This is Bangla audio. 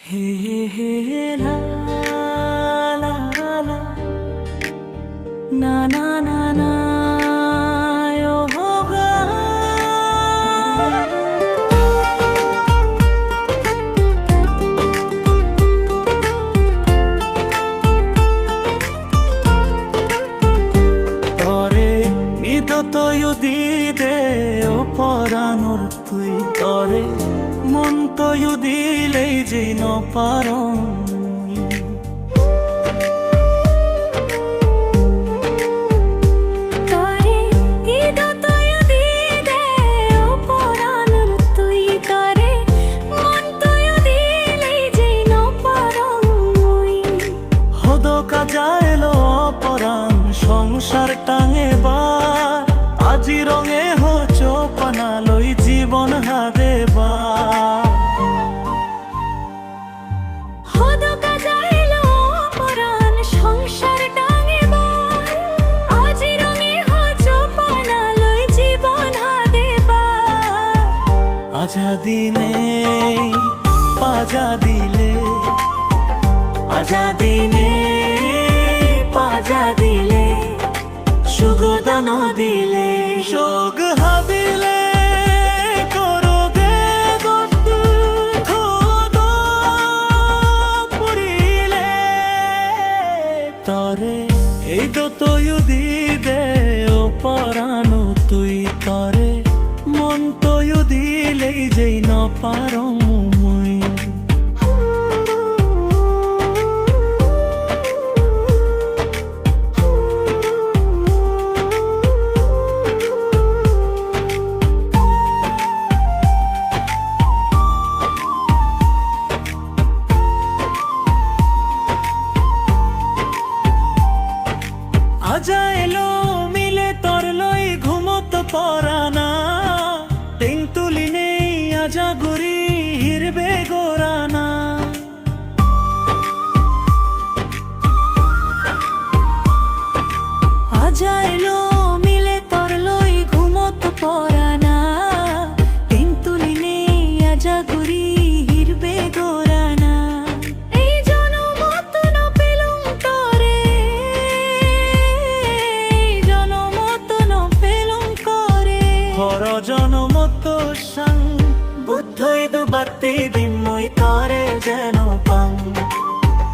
হে হে লা লা লা না না না না ও হোগা তরে ইদতয়ু দিদে ও পরানোর তুই তরে মন তয়ু দিলেই যে নপারং যাইলো অপরাণ সংসার টাঙে বার আজি রঙে হোচপানা লই জীবন হারে বার হদকা যাইলো অপরাণ সংসার টাঙে বার আজি রঙে হোচপানা লই জীবন হারে বার আজাদিনে পাজা দিলে আজাদিনে পাজা দিলে সুগদান দিলে যোগ হাবিলে করো দে গত খোদ পুরিলে তরে এই তো তয়ু দিদে ও পরানো তুই তরে মন তয়ু দিলেই যেই ন পারো মুই আজা এলো মিলে তোর লই ঘুমত পরানা টিং তুলি নেই আজা গুরি হিরবে গোরানা আজা এলো মিলে তোর লই ঘুমত পরানা টিং তুলি নেই আজা গুরি হিরবে গোরানা এই জনমত ন পেলুম তরে জনমত ন পেলুম করে হর জনমত সাং বুদ্ধই দুবাতি দিমই তরে যেন